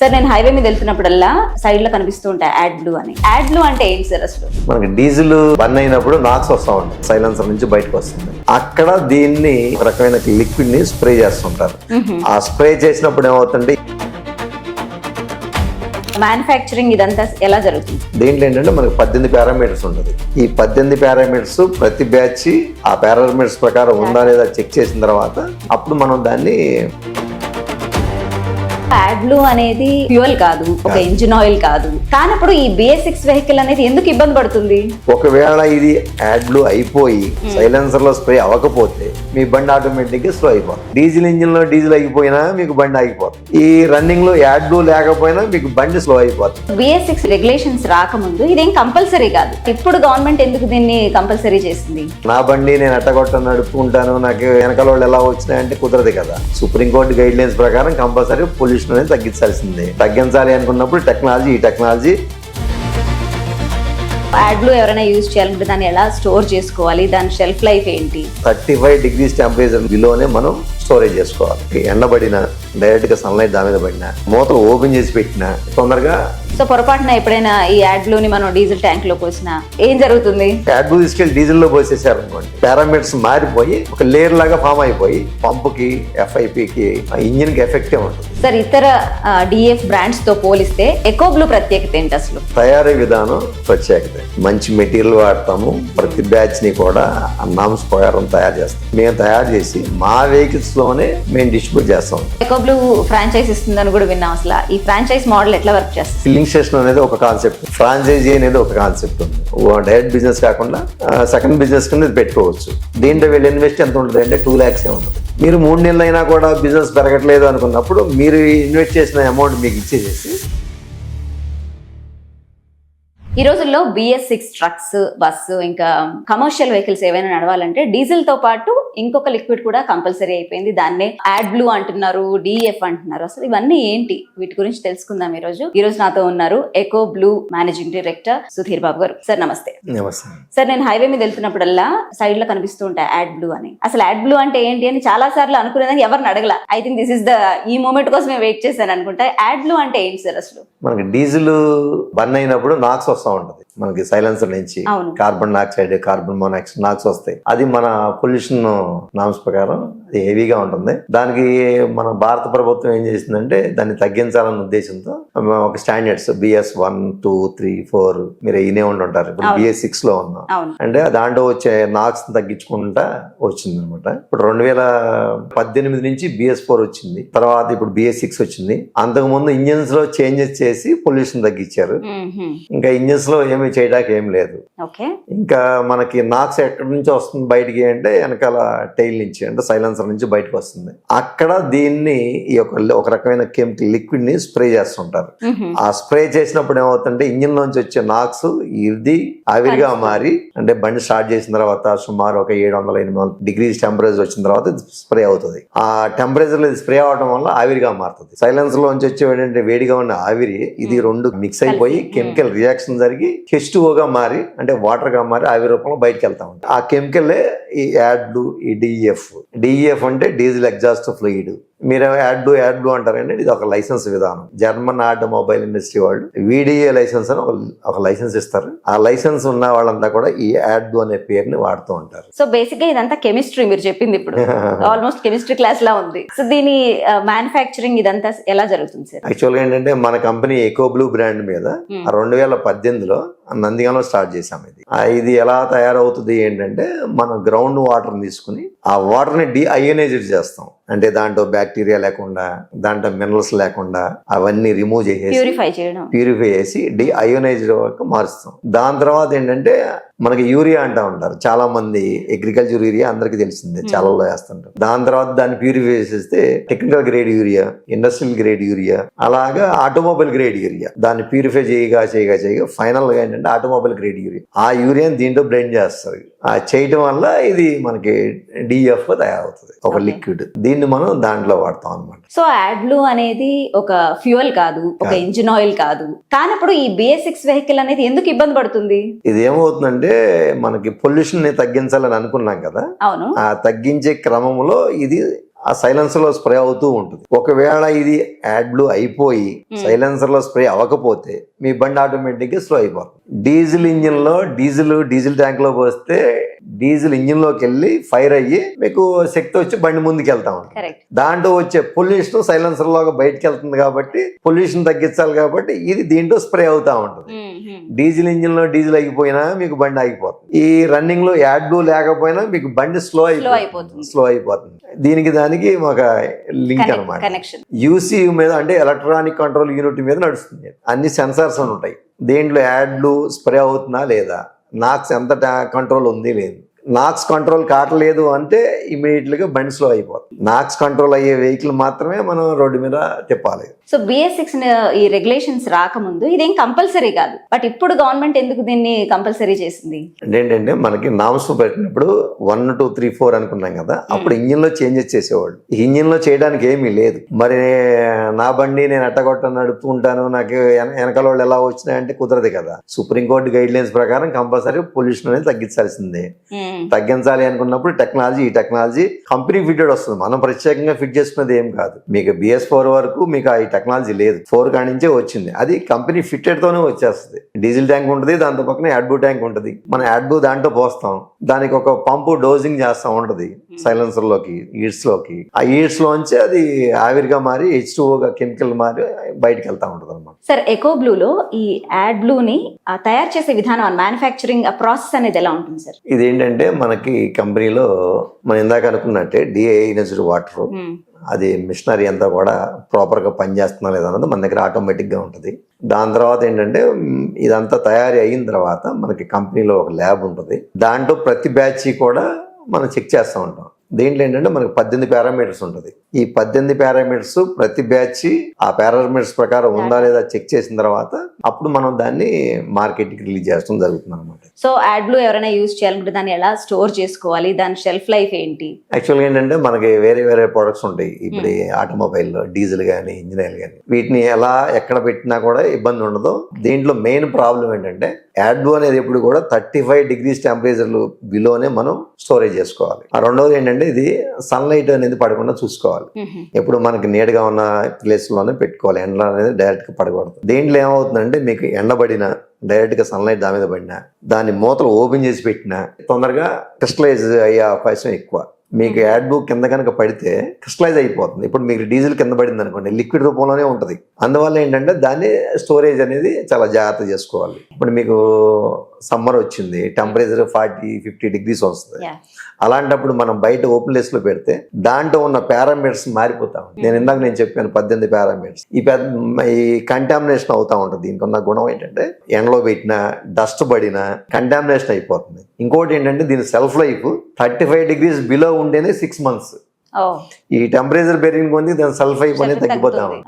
Sir నేను highway మీద వెళ్తున్నప్పుడల్లా side లో కనిపిస్తూ ఉంటాయి యాడ్లు అని. యాడ్లు అంటే ఏంటి సార్ అసలు? మనకి డీజిల్ బర్న్ అయినప్పుడు నాక్స్ వస్తూ ఉంటాయి, సైలెన్సర్ నుంచి బయటకు వస్తుంది. అక్కడ దీన్ని ఒక రకమైన లిక్విడ్ ని స్ప్రే చేస్తుంటారు. ఆ స్ప్రే చేసినప్పుడు ఏమవుతుంది, మ్యానుఫ్యాక్చరింగ్ ఇదంతా ఎలా జరుగుతుంది? దీంట్లో ఏంటంటే మనకి 18 పారామీటర్స్ ఉంటుంది. ఈ 18 పారామీటర్స్ ప్రతి బ్యాచ్ ఆ పారామీటర్స్ ప్రకారం ఉందా లేదా చెక్ చేసిన తర్వాత అప్పుడు మనం దాన్ని యాడ్లు అనేది ఫ్యూయల్ కాదు, ఒక ఇంజిన్ ఆయిల్ కాదు. కానప్పుడు ఈ BS6 వెహికల్ అనేది ఎందుకు ఇబ్బంది పడుతుంది? ఒకవేళ ఇది యాడ్లు అయిపోయి సైలెన్సర్ లో స్ప్రే అవ్వకపోతే మీ బండి ఆటోమేటిక్ గా స్లో అయిపోతుంది. డీజిల్ ఇంజిన్ లో డీజిల్ అయిపోయినా మీకు బండి ఆగిపోతుంది. ఈ రన్నింగ్ లో యాడ్లు లేకపోయినా మీకు బండి స్లో అయిపోతుంది. BS6 రెగ్యులేషన్స్ రాకముందు ఇదేం కంపల్సరీ కాదు. ఇప్పుడు గవర్నమెంట్ ఎందుకు దీన్ని కంపల్సరీ చేసింది? నా బండి నేను ఎట్టగొట్ట నడుపుకుంటాను, నాకు వెనకాల వాళ్ళు ఎలా వచ్చినాయంటే కుదరదు కదా. సుప్రీంకోర్టు గైడ్ లైన్స్ ప్రకారం కంపల్సరీ పొల్యూషన్ అనేది తగ్గించాల్సిందే. తగ్గించాలి అనుకున్నప్పుడు టెక్నాలజీ యాడ్లు ఎవరైనా యూజ్ చేయాలంటే దాన్ని ఎలా స్టోర్ చేసుకోవాలి, దాని షెల్ఫ్ లైఫ్ ఏంటి? 35 degrees టెంపరేచర్ బిలోనే మనం స్టోరేజ్ చేసుకోవాలి. ఎండబడిన డైరెక్ట్ గా సన్లైట్ దాని మీద పడినా, మూతలు ఓపెన్ చేసి పెట్టినా తొందరగా. సో పొరపాటున ఎప్పుడైనా ఈ యాడ్లోని మనం డీజిల్ ట్యాంక్ లో పోసినా ఏం జరుగుతుంది? యాడ్లు తీసుకెళ్లి డీజిల్ లో పోసేసారు అనుకోండి, పారామీటర్స్ మారిపోయి ఒక లేయర్ లాగా ఫామ్ అయిపోయి పంపుకి FIPకి ఇంజిన్ కి ఎఫెక్టే ఉంటుంది. సార్ ఇతర DF బ్రాండ్స్ తో పోలిస్తే ఎకోబ్లూ ప్రత్యేకత ఏంటి అసలు? తయారీ విధానం ప్రత్యేకత. మంచి మెటీరియల్ వాడతాము. ప్రతి బ్యాచ్ ని కూడా నామ్స్ ప్రకారం తయారు చేస్తాం. మేము తయారు చేసి మా వెహికల్స్ లోనే మేము డిస్ట్రిబ్యూట్ చేస్తాం. ఎకోబ్లూ ఫ్రాంచైజ్ ఇస్తుందని కూడా విన్నాం. అసలు ఈ ఫ్రాంచైజ్ మోడల్ ఎట్లా వర్క్ చేస్తుంది? ఫిల్లింగ్ స్టేషన్ అనేది ఒక కాన్సెప్ట్, ఫ్రాంచైజీ అనేది ఒక కాన్సెప్ట్ ఉంది. డైరెక్ట్ బిజినెస్ కాకుండా సెకండ్ బిజినెస్ కింద పెట్టుకోవచ్చు. దీంట్లో వీళ్ళు ఇన్వెస్ట్ ఎంత ఉంటుంది అంటే 2 lakhs ఉంటుంది. మీరు 3 నెలలు అయినా కూడా బిజినెస్ పెరగట్లేదు అనుకున్నప్పుడు మీరు ఇన్వెస్ట్ చేసిన అమౌంట్ మీకు ఇచ్చేసేసి. ఈ రోజుల్లో BS6 ట్రక్స్, బస్సు, ఇంకా కమర్షియల్ వెహికల్స్ ఏవైనా నడవాలంటే డీజిల్ తో పాటు ఇంకొక లిక్విడ్ కూడా కంపల్సరీ అయిపోయింది. దాన్నే యాడ్బ్లూ అంటున్నారు, DF అంటున్నారు. అసలు ఇవన్నీ ఏంటి? వీటి గురించి తెలుసుకుందాం ఈ రోజు నాతో ఉన్నారు ఎకోబ్లూ మేనేజింగ్ డైరెక్టర్ సుధీర్ బాబు గారు. సార్ నమస్తే. నమస్తే సార్ నేను హైవే మీద వెళ్తున్నప్పుడల్లా సైడ్ లో కనిపిస్తూ ఉంటాయి యాడ్బ్లూ అని. అసలు యాడ్బ్లూ అంటే ఏంటి అని చాలా సార్లు అనుకునేదాన్ని, ఎవరిని అడగల. ఐ థింక్ దిస్ ఇస్ ఈ మూమెంట్ కోసం వెయిట్ చేశాను అనుకుంటా. యాడ్బ్లూ అంటే ఏంటి సార్ అసలు? మనకి డీజిల్ బర్న్ అయినప్పుడు నాక్స్ వస్తూ ఉంటుంది. మనకి సైలెన్సర్ నుంచి కార్బన్ డైఆక్సైడ్, కార్బన్ మోనాక్సైడ్ నాక్స్ వస్తాయి. అది మన పొల్యూషన్ నామ్స్ ప్రకారం అది హెవీగా ఉంటుంది. దానికి మన భారత ప్రభుత్వం ఏం చేసిందంటే దాన్ని తగ్గించాలన్న ఉద్దేశంతో ఒక స్టాండర్డ్స్ BS1, 2, 3, 4 మీరు ఇనే ఉంటారు. ఇప్పుడు BS6 లో ఉన్నాం అంటే దాంట్లో వచ్చే నాక్స్ తగ్గించుకుంటా వచ్చింది అనమాట. ఇప్పుడు 2018 నుంచి BS4 వచ్చింది. తర్వాత ఇప్పుడు BS6 వచ్చింది. అంతకు ముందు ఇంజిన్స్ లో చేంజెస్ చేసి పొల్యూషన్ తగ్గించారు. ఇంకా ఇంజిన్స్ లో ఏమి చేయడానికి ఏం లేదు. ఇంకా మనకి నాక్స్ ఎక్కడి నుంచి వస్తుంది బయటికి అంటే వెనకాల టైల్ నుంచి, అంటే సైలెన్సర్ నుంచి బయటకు వస్తుంది. అక్కడ దీన్ని ఈ ఒక రకమైన కెమికల్ లిక్విడ్ ని స్ప్రే చేస్తుంటారు. ఆ స్ప్రే చేసినప్పుడు ఏమవుతుందంటే ఇంజిన్ లోంచి వచ్చే నాక్స్ ఇది ఆవిరిగా మారి, అంటే బండి స్టార్ట్ చేసిన తర్వాత సుమారు ఒక 700-800 degrees టెంపరేచర్ వచ్చిన తర్వాత ఇది స్ప్రే అవుతుంది. ఆ టెంపరేచర్ లో స్ప్రే అవడం వల్ల ఆవిరిగా మారుతుంది. సైలెన్సర్ లోంచి వచ్చే ఏంటంటే వేడిగా ఉన్న ఆవిరి, ఇది రెండు మిక్స్ అయిపోయి కెమికల్ రియాక్షన్ జరిగి H2O గా మారి, అంటే వాటర్ గా మారి ఆవిరి రూపంలో బయటకు వెళ్తా ఉంటుంది. ఆ కెమికల్ ఈ యాడ్లు, ఈ DEF అంటే డీజిల్ ఎగ్జాస్ట్ ఫ్లూయిడ్. మీరు యాడ్లు అంటారండి. ఇది ఒక లైసెన్స్ విధానం. జర్మన్ ఆటోమొబైల్ ఇండస్ట్రీ వాళ్ళు VDA లైసెన్స్ అని ఒక లైసెన్స్ ఇస్తారు. ఆ లైసెన్స్ ఉన్న వాళ్ళంతా కూడా ఈ యాడ్లు అనే పేరుని వాడుతూ ఉంటారు. సో బేసిక్ గా ఇదంతా కెమిస్ట్రీ మీరు చెప్పింది ఇప్పుడు ఆల్మోస్ట్ కెమిస్ట్రీ క్లాస్ లా ఉంది. సో దీని మ్యానుఫ్యాక్చరింగ్ ఇదంతా ఎలా జరుగుతుంది సార్? యాక్చువల్గా ఏంటంటే మన కంపెనీ ఎకోబ్లూ బ్రాండ్ మీద 2018లో నందిగాంలో స్టార్ట్ చేసాం. ఇది ఎలా తయారవుతుంది ఏంటంటే మన గ్రౌండ్ వాటర్ తీసుకుని ఆ వాటర్ ని డీఅయోనైజ్డ్ చేస్తాం. అంటే దాంట్లో బ్యాక్టీరియా లేకుండా, దాంట్లో మినరల్స్ లేకుండా అవన్నీ రిమూవ్ చేసేసి ప్యూరిఫై చేసి డీఅయోనైజ్డ్ వరకు మారుస్తాం. దాని తర్వాత ఏంటంటే మనకి యూరియా అంటా ఉంటారు చాలా మంది. అగ్రికల్చర్ యూరియా అందరికి తెలిసిందే, చాలలో వేస్తుంటారు. దాని తర్వాత దాన్ని ప్యూరిఫై చేసేస్తే technical grade urea, industrial grade urea, అలాగా ఆటోమొబైల్ గ్రేడ్ యూరియా. దాన్ని ప్యూరిఫై చేయగా ఫైనల్ గా ఏంటంటే ఆటోమొబైల్ గ్రేడ్ యూరియా. ఆ యూరియాని దీంట్లో బ్లెండ్ చేస్తారు. ఆ చేయటం వల్ల ఇది మనకి DF తయారవుతుంది, ఒక లిక్విడ్. దీన్ని మనం దాంట్లో వాడతాం అనమాట. సో యాడ్బ్లూ అనేది ఒక ఫ్యూయల్ కాదు, ఒక ఇంజిన్ ఆయిల్ కాదు. కానప్పుడు ఈ BS6 వెహికల్ అనేది ఎందుకు ఇబ్బంది పడుతుంది? ఇది ఏమవుతుందంటే మనకి పొల్యూషన్ ని తగ్గించాలని అనుకున్నాం కదా. అవును. ఆ తగ్గించే క్రమంలో ఇది ఆ సైలెన్సర్ లో స్ప్రే అవుతూ ఉంటుంది. ఒకవేళ ఇది యాడ్ బ్లూ అయిపోయి సైలెన్సర్ లో స్ప్రే అవ్వకపోతే మీ బండి ఆటోమేటిక్ గా స్లో అయిపోతుంది. డీజిల్ ఇంజిన్ లో డీజిల్ ట్యాంక్ లో పోస్తే డీజిల్ ఇంజిన్ లోకి వెళ్ళి ఫైర్ అయ్యి మీకు శక్తి వచ్చి బండి ముందుకు వెళ్తా ఉంటుంది. దాంట్లో వచ్చే పొల్యూషన్ సైలెన్సర్ లోగా బయటకు వెళ్తుంది కాబట్టి పొల్యూషన్ తగ్గించాలి కాబట్టి ఇది దీంట్లో స్ప్రే అవుతా ఉంటుంది. డీజిల్ ఇంజిన్ లో డీజిల్ అయిపోయినా మీకు బండి ఆగిపోతుంది. ఈ రన్నింగ్ లో యాడ్ బ్లూ లేకపోయినా మీకు బండి స్లో అయిపోతుంది. దీనికి దానికి ఒక లింక్ అన్నమాట. యూసీయూ మీద అంటే ఎలక్ట్రానిక్ కంట్రోల్ యూనిట్ మీద నడుస్తుంది. అన్ని సెన్సార్స్ అని ఉంటాయి. దీంట్లో యాడ్ బ్లూ స్ప్రే అవుతుందా లేదా, నాక్స్ ఎంత కంట్రోల్ ఉంది లేదు. నాక్స్ కంట్రోల్ కావట్లేదు అంటే ఇమీడియట్ గా బండి స్లో అయిపోతుంది. నాక్స్ కంట్రోల్ అయ్యే వెహికల్ మాత్రమే మనం రోడ్డు మీద తిప్పాలి. సో BS6 ఈ రెగ్యులేషన్స్ రాకముందు ఇదేం కంపల్సరీ కాదు, బట్ ఇప్పుడు గవర్నమెంట్ ఎందుకు దీన్ని కంపల్సరీ చేసింది? ఏంటంటే మనకి నామ్స్ పెట్టినప్పుడు 1, 2, 3, 4 అనుకున్నాం కదా, అప్పుడు ఇంజిన్ లో చేంజెస్ చేసేవాళ్ళు. ఇంజిన్ లో చేయడానికి ఏమీ లేదు. మరి నా బండి నేను ఎట్టగొట్ట నడుపుతూ ఉంటాను, నాకు వెనకాల వాళ్ళు ఎలా వచ్చినాయంటే కుదరదు కదా. సుప్రీంకోర్టు గైడ్ లైన్స్ ప్రకారం కంపల్సరీ పొల్యూషన్ అనేది తగ్గించాల్సిందే. తగ్గించాలి అనుకున్నప్పుడు ఈ టెక్నాలజీ కంపెనీ ఫిట్టెడ్ వస్తుంది. మనం ప్రత్యేకంగా ఫిట్ చేసుకున్నది ఏం కాదు. మీకు BS4 వరకు మీకు ఈ టెక్నాలజీ లేదు, 4 కాడి నుంచే వచ్చింది. అది కంపెనీ ఫిట్టెడ్ తోనే వచ్చేస్తుంది. డీజిల్ ట్యాంక్ ఉంటుంది, దాంతో పక్కన యాడ్ బ్లూ ట్యాంక్ ఉంటుంది. మనం యాడ్ బ్లూ దాంట్లో పోస్తాం, దానికి ఒక పంపు డోజింగ్ చేస్తా ఉంటది సైలెన్సర్ లోకి, ఈడ్స్ లోకి. ఆ ఈడ్స్ లోంచి అది ఆవిరిగా మారి H2O కెమికల్ మారి బయటకు వెళ్తా ఉంటది అనమాట. సార్, ఎకో బ్లూలో ఈ యాడ్ బ్లూని తయారు చేసే విధానం, మ్యానుఫ్యాక్చరింగ్ ప్రాసెస్ అనేది ఎలా ఉంటుంది సార్? ఇదేంటంటే మనకి కంపెనీలో మనం ఇందాక అనుకున్నట్టే డిఐనైజ్డ్ వాటర్, అది మిషనరీ అంతా కూడా ప్రాపర్ గా పనిచేస్తున్నా లేదన్నది మన దగ్గర ఆటోమేటిక్ గా ఉంటుంది. దాని తర్వాత ఏంటంటే ఇదంతా తయారీ అయిన తర్వాత మనకి కంపెనీలో ఒక ల్యాబ్ ఉంటుంది. దాంట్లో ప్రతి బ్యాచ్ కూడా మనం చెక్ చేస్తూ ఉంటాం. దీంట్లో ఏంటంటే మనకి 18 పారామీటర్స్ ఉంటుంది. ఈ 18 పారామీటర్స్ ప్రతి బ్యాచ్ ఆ పారామీటర్స్ ప్రకారం ఉందా లేదా చెక్ చేసిన తర్వాత అప్పుడు మనం దాన్ని మార్కెట్ కి రిలీజ్ చేస్తాం జరుగుతుంది అనమాట. సో యాడ్ బ్లూ ఎవరైనా యూజ్ చేయాలనుకుంటే దాన్ని ఎలా స్టోర్ చేసుకోవాలి, దాని షెల్ఫ్ లైఫ్ ఏంటి? యాక్చువల్గా ఏంటంటే మనకి వేరే ప్రొడక్ట్స్ ఉంటాయి. ఇప్పుడు ఆటోమొబైల్ డీజిల్ కానీ ఇంజిన్ ఆయిల్ కానీ వీటిని ఎలా ఎక్కడ పెట్టినా కూడా ఇబ్బంది ఉండదు. దీంట్లో మెయిన్ ప్రాబ్లం ఏంటంటే యాడ్ బ్లూ అనేది ఎప్పుడు కూడా 35 degrees టెంపరేచర్లు బిలోనే మనం స్టోరేజ్ చేసుకోవాలి. ఆ రెండోది ఏంటంటే ఇది సన్లైట్ అనేది పడకుండా చూసుకోవాలి. ఎప్పుడు మనకి నీడగా ఉన్న ప్లేస్ లోనే పెట్టుకోవాలి. ఎండ అనేది డైరెక్ట్ గా పడకూడదు. దీంట్లో ఏమవుతుందంటే మీకు ఎండబడిన డైరెక్ట్ గా సన్లైట్ దాని మీద పడినా, దాని మూతలు ఓపెన్ చేసి పెట్టినా తొందరగా క్రిస్టలైజ్ అయ్యే అవకాశం ఎక్కువ. మీకు యాడ్ బ్లూ కింద కనుక పడితే క్రిస్టలైజ్ అయిపోతుంది. ఇప్పుడు మీకు డీజిల్ కింద పడింది అనుకోండి, లిక్విడ్ రూపంలోనే ఉంటుంది. అందువల్ల ఏంటంటే దాన్ని స్టోరేజ్ అనేది చాలా జాగ్రత్త చేసుకోవాలి. ఇప్పుడు మీకు సమ్మర్ వచ్చింది, టెంపరేచర్ 40-50 degrees వస్తుంది. అలాంటప్పుడు మనం బయట ఓపెన్ ప్లేస్ లో పెడితే దాంట్లో ఉన్న పారామీటర్స్ మారిపోతా ఉంటాయి. నేను చెప్పాను 18 పారామీటర్స్. ఈ కంటామినేషన్ అవుతా ఉంటుంది. దీనికి ఉన్న గుణం ఏంటంటే ఎండలో పెట్టినా, డస్ట్ పడినా కంటామినేషన్ అయిపోతుంది. ఇంకోటి ఏంటంటే దీని సెల్ఫ్ లైఫ్ 35 degrees బిలో ఉండేనే 6 months. ఈ టెంపరేచర్ పెరిగిన కొద్ది దాని సెల్ఫ్ లైఫ్ అనేది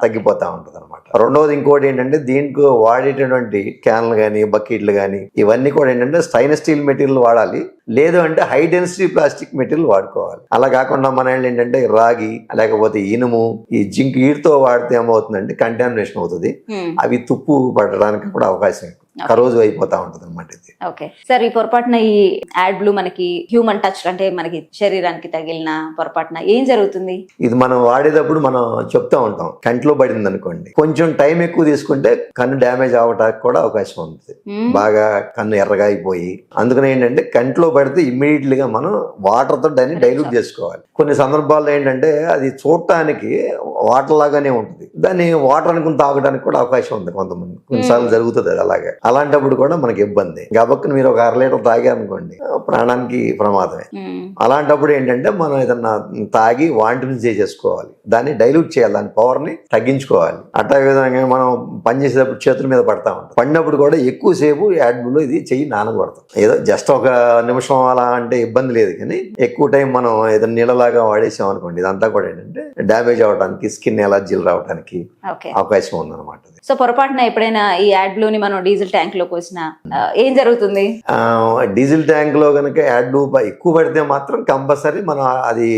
తగ్గిపోతా ఉంటుంది అనమాట. రెండవది ఇంకోటి ఏంటంటే దీనికి వాడేటటువంటి క్యాన్లు కానీ బకెట్లు కానీ ఇవన్నీ కూడా ఏంటంటే స్టైనస్ స్టీల్ మెటీరియల్ వాడాలి, లేదు అంటే హై డెన్సిటీ ప్లాస్టిక్ మెటీరియల్ వాడుకోవాలి. అలా కాకుండా మన ఏంటంటే రాగి లేకపోతే ఇనుము, ఈ జింక్ వీటితో వాడితే ఏమవుతుందంటే కంటామినేషన్ అవుతుంది. అవి తుప్పు పడడానికి కూడా అవకాశం కరోజు అయిపోతా ఉంటుంది అనమాట. ఇది ఓకే సార్, ఈ పొరపాటున ఈ యాడ్ బ్లూ మనకి హ్యూమన్ టచ్ అంటే మనకి శరీరానికి తగిలిన పొరపాటున ఏం జరుగుతుంది? ఇది మనం వాడేటప్పుడు మనం చెప్తా ఉంటాం, కంట్లో పడింది అనుకోండి, కొంచెం టైం ఎక్కువ తీసుకుంటే కన్ను డ్యామేజ్ అవ్వడానికి కూడా అవకాశం ఉంటుంది. బాగా కన్ను ఎర్రగా అయిపోయి, అందుకని ఏంటంటే కంట్లో పడితే ఇమ్మీడియట్ గా మనం వాటర్ తో దాన్ని డైల్యూట్ చేసుకోవాలి. కొన్ని సందర్భాల్లో ఏంటంటే అది చూడటానికి వాటర్ లాగానే ఉంటుంది, దాన్ని వాటర్ అనుకుని తాగడానికి కూడా అవకాశం ఉంది కొంతమంది, కొన్నిసార్లు జరుగుతుంది అది. అలాగే అలాంటప్పుడు కూడా మనకి ఇబ్బంది. గబక్కన మీరు ఒక 1/2 లీటర్ తాగారనుకోండి ప్రాణానికి ప్రమాదమే. అలాంటప్పుడు ఏంటంటే మనం ఏదన్నా తాగి వాంటిని చేసేసుకోవాలి, దాన్ని డైల్యూట్ చేయాలి, దాని పవర్ ని తగ్గించుకోవాలి. అట్లా విధంగా మనం పనిచేసేటప్పుడు చేతుల మీద పడతా ఉంటాం. పడినప్పుడు కూడా ఎక్కువసేపు యాడ్ బ్లూలో ఇది చెయ్యి నానకూడదు. ఏదో జస్ట్ ఒక నిమిషం అలా అంటే ఇబ్బంది లేదు, కానీ ఎక్కువ టైం మనం ఏదైనా నీళ్ళలాగా వాడేసాం అనుకోండి, ఇదంతా కూడా ఏంటంటే డ్యామేజ్ అవడానికి, స్కిన్ ఎలర్జీలు రావడానికి అవకాశం ఉందన్నమాట. సో పొరపాటున ఎప్పుడైనా ఈ యాడ్ బ్లూని మనం డీజిల్ ట్యాంక్ లో పోసినా ఏం జరుగుతుంది? డీజిల్ ట్యాంక్ లో కనుక యాడ్ బ్లూ ఎక్కువ పడితే మాత్రం కంపల్సరీ మనం అది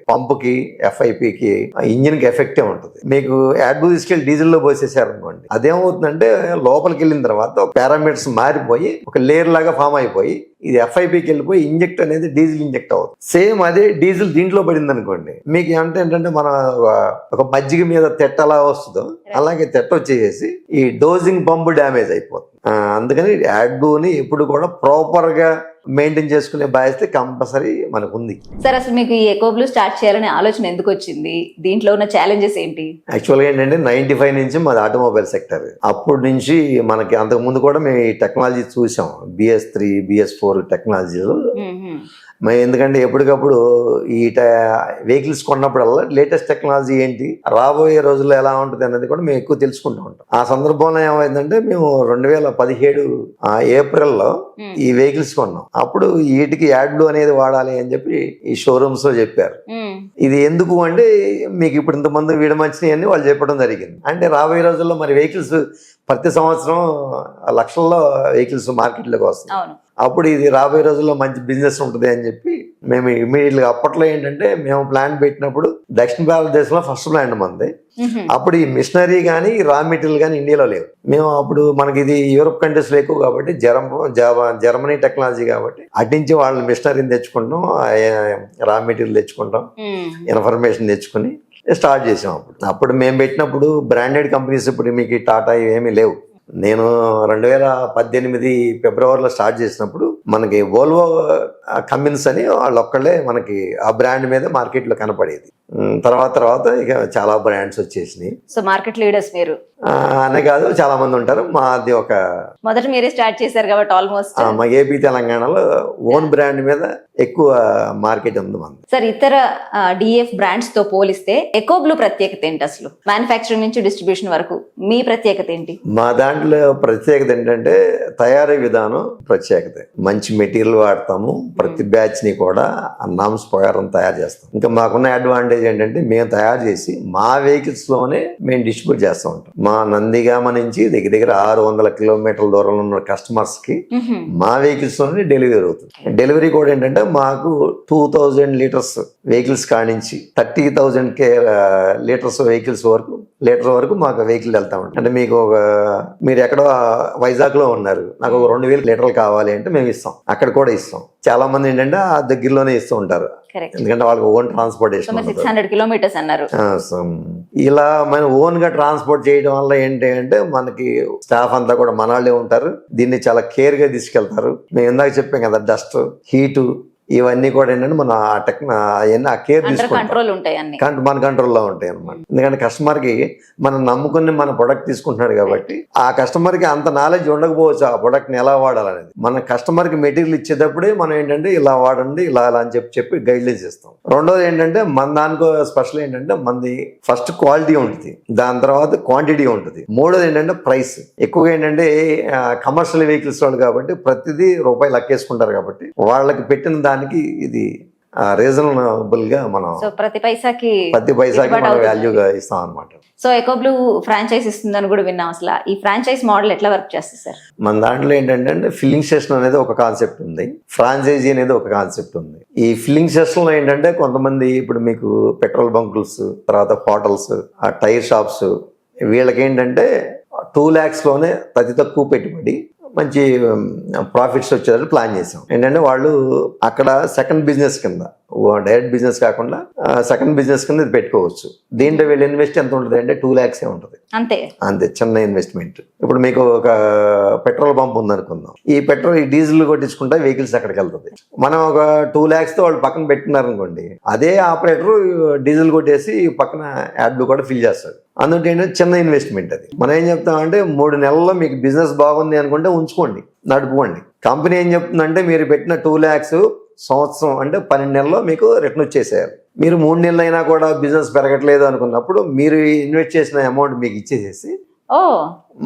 పంపుకి, FIPకి, ఇంజిన్ కి ఎఫెక్టే ఉంటుంది. మీకు యాడ్ బ్లూ తీసుకెళ్లి డీజిల్ లో పోసేసారు అనుకోండి, అదేమవుతుందంటే లోపలికి వెళ్ళిన తర్వాత పారామీటర్స్ మారిపోయి ఒక లేయర్ లాగా ఫామ్ అయిపోయి ఇది FIPకి వెళ్ళిపోయి ఇంజెక్ట్ అనేది డీజిల్ ఇంజెక్ట్ అవుతుంది. సేమ్ అదే డీజిల్ దీంట్లో పడింది అనుకోండి, మీకు ఏంటంటే మన ఒక మజ్జిగ మీద తెట్ట అలా వస్తుందో అలాగే తెట్ట వచ్చేసి ఈ డోజింగ్ పంపు డ్యామేజ్ అయిపోతుంది. అందుకని యాడ్ని ఎప్పుడు కూడా ప్రాపర్ గా మెయింటైన్ చేసుకునే బాధ్యత కంపల్సరీ మనకు ఉంది. సార్ అసలు మీకు ఈ ఎకోబ్లూ స్టార్ట్ చేయాలనే ఆలోచన ఎందుకు వచ్చింది? దీంట్లో ఉన్న ఛాలెంజెస్ ఏంటి? యాక్చువల్గా ఏంటంటే 95 నుంచి మాది ఆటోమొబైల్ సెక్టర్. అప్పటి నుంచి మనకి అంతకు ముందు కూడా మేము ఈ టెక్నాలజీ చూసాం, BS3 BS4 టెక్నాలజీలు. ఎందుకంటే ఎప్పటికప్పుడు ఈ వెహికల్స్ కొన్నప్పుడల్లా లేటెస్ట్ టెక్నాలజీ ఏంటి, రాబోయే రోజుల్లో ఎలా ఉంటుంది అనేది కూడా మేము ఎక్కువ తెలుసుకుంటూ ఉంటాం. ఆ సందర్భంలో ఏమైందంటే మేము 2017 ఏప్రిల్లో ఈ వెహికల్స్ కొన్నాం. అప్పుడు వీటికి యాడ్బ్లూ అనేది వాడాలి అని చెప్పి ఈ షోరూమ్స్ లో చెప్పారు. ఇది ఎందుకు అంటే మీకు ఇప్పుడు ఇంతమంది వీడమంచినాయి అని వాళ్ళు చెప్పడం జరిగింది. అంటే రాబోయే రోజుల్లో మరి వెహికల్స్ ప్రతి సంవత్సరం లక్షల్లో వెహికల్స్ మార్కెట్లోకి వస్తాయి. అప్పుడు ఇది రాబోయే రోజుల్లో మంచి బిజినెస్ ఉంటుంది అని చెప్పి మేము ఇమీడియట్గా అప్పట్లో ఏంటంటే మేము ప్లాంట్ పెట్టినప్పుడు దక్షిణ భారతదేశంలో ఫస్ట్ ప్లాంట్ మంది. అప్పుడు ఈ మిషనరీ కానీ రా మెటీరియల్ కానీ ఇండియాలో లేవు. మేము అప్పుడు మనకి ఇది యూరోప్ కంట్రీస్లో ఎక్కువ కాబట్టి జర్మనీ టెక్నాలజీ కాబట్టి అట్నుంచి వాళ్ళ మిషనరీని తెచ్చుకుంటాం, రా మెటీరియల్ తెచ్చుకుంటాం, ఇన్ఫర్మేషన్ తెచ్చుకుని స్టార్ట్ చేసాం. అప్పుడు మేము పెట్టినప్పుడు బ్రాండెడ్ కంపెనీస్ ఇప్పుడు మీకు టాటా ఏమీ లేవు. నేను 2018 ఫిబ్రవరిలో స్టార్ట్ చేసినప్పుడు మనకి వోల్వో కమిన్స్ అని వాళ్ళు ఒక్కళ్ళే మనకి ఆ బ్రాండ్ మీద మార్కెట్లో కనపడేది. తర్వాత ఇక చాలా బ్రాండ్స్ వచ్చేసినాయి. సో మార్కెట్ లీడర్స్ మీరు అనే కాదు, చాలా మంది ఉంటారు. మాది ఒక మొదట మీరే స్టార్ట్ చేశారు కాబట్టి ఆల్మోస్ట్ మా ఏపీ తెలంగాణలో ఓన్ బ్రాండ్ మీద ఎక్కువ మార్కెట్ ఉంది మనది. సార్ ఇతర DF బ్రాండ్స్ తో పోలిస్తే ఎకోబ్లూ ప్రత్యేకత ఏంటి? అసలు మ్యానుఫ్యాక్చరింగ్ నుంచి డిస్ట్రిబ్యూషన్ వరకు మీ ప్రత్యేకత ఏంటి? మా దాంట్లో ప్రత్యేకత ఏంటంటే తయారీ విధానం ప్రత్యేకత. మంచి మెటీరియల్ వాడతాము, ప్రతి బ్యాచ్ ని కూడా నామ్స్ ప్రకారం తయారు చేస్తాం. ఇంకా మాకున్న అడ్వాంటేజ్ ఏంటంటే మేము తయారు చేసి మా వెహికల్స్ లోనే మేము డిస్ట్రిబ్యూట్ చేస్తూ ఉంటాం. మా నందిగామ నుంచి దగ్గర 600 కిలోమీటర్ల దూరంలో ఉన్న కస్టమర్స్ కి మా వెహికల్స్ లోనే డెలివరీ అవుతుంది. డెలివరీ కూడా ఏంటంటే మాకు 2000 లీటర్స్ వెహికల్స్ కానించి 30,000 లీటర్స్ వెహికల్స్ వరకు మాకు వెహికల్ వెళ్తా ఉంటాం. అంటే మీకు మీరు ఎక్కడో వైజాగ్ లో ఉన్నారు, నాకు ఒక 2000 లీటర్లు కావాలి అంటే మేము ఇస్తాం, అక్కడ కూడా ఇస్తాం. చాలా మంది ఏంటంటే ఆ దగ్గరలోనే ఇస్తూ ఉంటారు, ఎందుకంటే వాళ్ళకి ఓన్ ట్రాన్స్పోర్టేషన్. 600 కిలోమీటర్స్ అన్నారు. ఇలా మనం ఓన్ గా ట్రాన్స్పోర్ట్ చేయడం వల్ల ఏంటి అంటే మనకి స్టాఫ్ అంతా కూడా మనవాళ్ళే ఉంటారు. దీన్ని చాలా కేర్ గా తీసుకెళ్తారు. మేము ఇందాక చెప్పాం కదా, డస్ట్, హీటు ఇవన్నీ కూడా ఏంటంటే మనం ఆ కేర్ తీసుకుంటాం, మన కంట్రోల్లో ఉంటాయి అనమాట. ఎందుకంటే కస్టమర్ కి మనం నమ్ముకుని మన ప్రొడక్ట్ తీసుకుంటున్నాడు కాబట్టి ఆ కస్టమర్ కి అంత నాలెడ్జ్ ఉండకపోవచ్చు ఆ ప్రొడక్ట్ ని ఎలా వాడాలనేది. మన కస్టమర్ కి మెటీరియల్ ఇచ్చేటప్పుడే మనం ఏంటంటే ఇలా వాడండి, ఇలా అని చెప్పి గైడ్లైన్స్ ఇస్తాం. రెండోది ఏంటంటే మన దానికో స్పెషల్ ఏంటంటే మనది ఫస్ట్ క్వాలిటీ ఉంటుంది, దాని తర్వాత క్వాంటిటీ ఉంటుంది. మూడోది ఏంటంటే ప్రైస్. ఎక్కువగా ఏంటంటే కమర్షియల్ వెహికల్స్ వాళ్ళు కాబట్టి ప్రతిదీ రూపాయి లెక్కేసుకుంటారు కాబట్టి వాళ్ళకి పెట్టిన దానికి ఇది రీజనబుల్ గా మనం ప్రతి పైసాకి మనం వాల్యూగా ఇస్తాం అనమాట. సో ఎకోబ్లూ ఫ్రాంచైజ్ ఇస్తుందని కూడా విన్నాం. అసలు ఈ ఫ్రాంచైజ్ మోడల్ ఎట్లా వర్క్ చేస్తుంది సార్? మన దాంట్లో ఏంటంటే ఫిల్లింగ్ స్టేషన్ అనేది ఒక కాన్సెప్ట్ ఉంది, ఫ్రాంచైజీ అనేది ఒక కాన్సెప్ట్ ఉంది. ఈ ఫిల్లింగ్ స్టేషన్ లో ఏంటంటే కొంతమంది ఇప్పుడు మీకు పెట్రోల్ బంకుల్స్, తర్వాత హోటల్స్, ఆ టైర్ షాప్స్, వీళ్ళకి ఏంటంటే 2 lakhs లోనే అతి తక్కువ పెట్టుబడి మంచి ప్రాఫిట్స్ వచ్చేటట్టు ప్లాన్ చేసాం. ఏంటంటే వాళ్ళు అక్కడ సెకండ్ బిజినెస్ కింద, డైరెక్ట్ బిజినెస్ కాకుండా సెకండ్ బిజినెస్ కింద ఇది పెట్టుకోవచ్చు. దీంట్లో వీళ్ళు ఇన్వెస్ట్ ఎంత ఉంటుంది అంటే 2 lakhs ఉంటుంది, అంతే చిన్న ఇన్వెస్ట్మెంట్. ఇప్పుడు మీకు ఒక పెట్రోల్ పంప్ ఉందనుకుందాం, ఈ డీజిల్ కొట్టించుకుంటే వెహికల్స్ అక్కడికి వెళ్తుంది. మనం ఒక 2 lakhs తో వాళ్ళు పక్కన పెట్టుకున్నారు అనుకోండి, అదే ఆపరేటర్ డీజిల్ కొట్టేసి పక్కన యాడ్లు కూడా ఫిల్ చేస్తాడు. అందుకే ఏంటంటే చిన్న ఇన్వెస్ట్మెంట్ అది. మనం ఏం చెప్తామంటే 3 నెలల్లో మీకు బిజినెస్ బాగుంది అనుకుంటే ఉంచుకోండి, నడుపుకోండి. కంపెనీ ఏం చెప్తుందంటే మీరు పెట్టిన 2 lakhs సంవత్సరం అంటే 12 నెలల్లో మీకు రిటర్న్ వచ్చేసేయాలి. మీరు 3 నెలలు అయినా కూడా బిజినెస్ పెరగట్లేదు అనుకున్నప్పుడు మీరు ఇన్వెస్ట్ చేసిన అమౌంట్ మీకు ఇచ్చేసేసి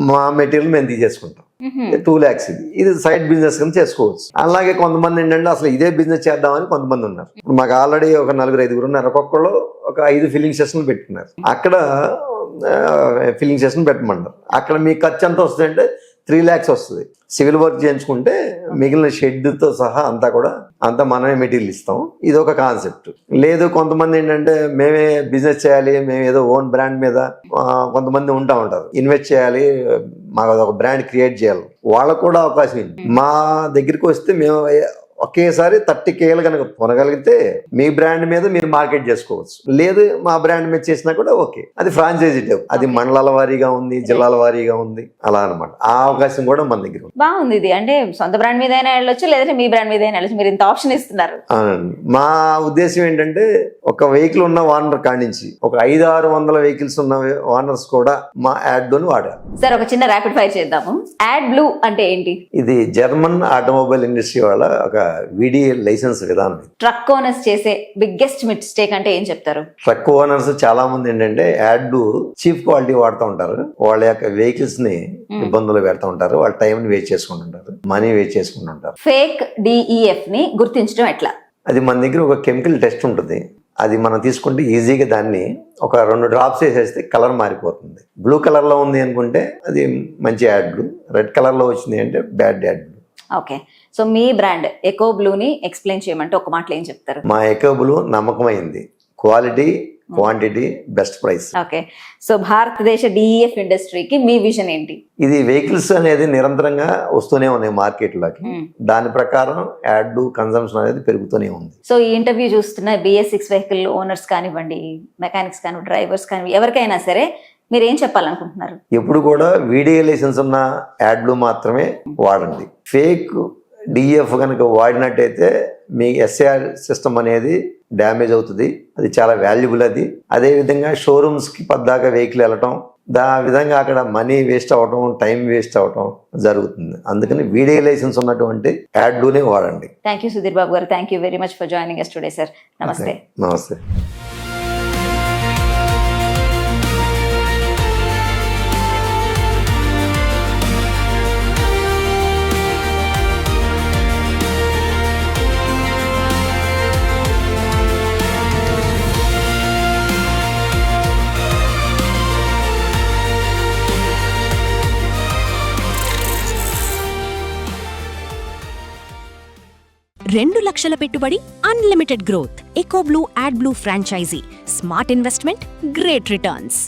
మా మెటీరియల్ మేము తీసేసుకుంటాం. 2 lakhs ఇది సైడ్ బిజినెస్ కింద చేసుకోవచ్చు. అలాగే కొంతమంది ఏంటంటే అసలు ఇదే బిజినెస్ చేద్దామని కొంతమంది ఉన్నారు. ఇప్పుడు మాకు ఆల్రెడీ ఒక 4-5 ఉన్నారు, ఒక్కొక్కళ్ళు ఒక 5 ఫిల్లింగ్ స్టేషన్లు పెట్టుకున్నారు. అక్కడ ఫిల్లింగ్ స్టేషన్ పెట్టమంటారు. అక్కడ మీకు ఖర్చు ఎంత వస్తుంది అంటే 3 lakhs వస్తుంది. సివిల్ వర్క్ చేయించుకుంటే మిగిలిన షెడ్తో సహా అంతా మనమే మెటీరియల్ ఇస్తాం. ఇది ఒక కాన్సెప్ట్. లేదు కొంతమంది ఏంటంటే మేమే బిజినెస్ చేయాలి, మేము ఏదో ఓన్ బ్రాండ్ మీద కొంతమంది ఉంటారు, ఇన్వెస్ట్ చేయాలి, మాకు అదొక బ్రాండ్ క్రియేట్ చేయాలి, వాళ్ళకు కూడా అవకాశం ఉంది. మా దగ్గరికి వస్తే మేము ఒకేసారి 30K కనుక కొనగలిగితే మీ బ్రాండ్ మీద మీరు మార్కెట్ చేసుకోవచ్చు, లేదు మా బ్రాండ్ మీద చేసినా కూడా ఓకే. అది ఫ్రాంచైజీ టైప్, అది మండలాల వారీగా ఉంది, జిల్లాల వారీగా ఉంది, అలా అనమాట. ఆ అవకాశం కూడా మన దగ్గర ఉంది. బాగుంది ఇది. అంటే సొంత బ్రాండ్ మీద అయినా వెళ్ళొచ్చు, లేదంటే మీ బ్రాండ్ మీద అయినా వెళ్ళొచ్చు. మీరు ఇంత ఆప్షన్ ఇస్తున్నారు. అవునండి. మా ఉద్దేశం ఏంటంటే ఒక వెహికల్ ఉన్న ఓనర్ కానించి ఒక 500-600 వెహికల్స్ ఉన్న ఓనర్స్ కూడా మా యాడ్ లోని వాడారు. సార్ ఒక చిన్న ర్యాపిడ్ ఫైర్ చేద్దాము. యాడ్ బ్లూ అంటే ఏంటి? ఇది జర్మన్ ఆటోమొబైల్ ఇండస్ట్రీ వాళ్ళ ఒక VDA లైసెన్స్ విధానం. ట్రక్ ఓనర్స్ చేసే బిగ్గెస్ట్ మిస్టేక్ అంటే ఏం చెప్తారు? ట్రక్ ఓనర్స్ చాలా మంది ఏంటంటే యాడ్ చీప్ క్వాలిటీ వాడుతూ ఉంటారు, వాళ్ళ యొక్క వెహికల్స్ ని ఇబ్బందులు పెడతా ఉంటారు, వాళ్ళ టైం ని వేస్ట్ చేసుకుంటుంటారు, మనీ వేస్ట్ చేసుకుంటుంటారు. ఫేక్ DEF ని గుర్తించడం ఎట్లా? అది మన దగ్గర ఒక కెమికల్ టెస్ట్ ఉంటుంది, అది మనం తీసుకుంటే ఈజీగా దాన్ని ఒక 2 డ్రాప్స్ వేసేస్తే కలర్ మారిపోతుంది. బ్లూ కలర్ లో ఉంది అనుకుంటే అది మంచి యాడ్ బ్లూ, రెడ్ కలర్ లో వచ్చింది అంటే bad ad blue. Okay, so మీ బ్రాండ్ ఎకో బ్లూని ఎక్స్ప్లెయిన్ చేయమంటే ఒక మాటలో ఏం చెప్తారు? మా ఎకో బ్లూ నమ్మకమైంది, quality, quantity, best price. Okay, so భారతదేశ DEF ఇండస్ట్రీకి మీ విజన్ ఏంటి? ఇది వెహికల్స్ అనేది నిరంతరంగా వస్తూనే ఉన్నాయి మార్కెట్లోకి, దాని ప్రకారం యాడ్ కన్సంప్షన్ అనేది పెరుగుతూనే ఉంది. సో ఈ ఇంటర్వ్యూ చూస్తున్న BS6 వెహికల్ ఓనర్స్ కానివ్వండి, మెకానిక్స్ కానివ్వండి, డ్రైవర్స్ కానివ్వండి, ఎవరికైనా సరే మీరు ఏం చెప్పాలనుకుంటున్నారు? ఎప్పుడు కూడా VDA లైసెన్స్ ఉన్న యాడ్లు మాత్రమే వాడండి. ఫేక్ DEF కనుక వాడినట్టయితే మీ SAR సిస్టమ్ అనేది డ్యామేజ్ అవుతుంది, అది చాలా వాల్యుబుల్. అది అదేవిధంగా షోరూమ్స్కి పద్దాకా వెహికల్ వెళ్ళటం, ఆ విధంగా అక్కడ మనీ వేస్ట్ అవ్వటం, టైం వేస్ట్ అవ్వటం జరుగుతుంది. అందుకని VDA లైసెన్స్ ఉన్నటువంటి యాడ్లునే వాడండి. Thank you Sudheer Babu garu, thank you very much for joining us today sir. నమస్తే. నమస్తే. $2 లక్షల పెట్టుబడి, unlimited growth. Eco blue ad blue franchise. Smart investment, great returns.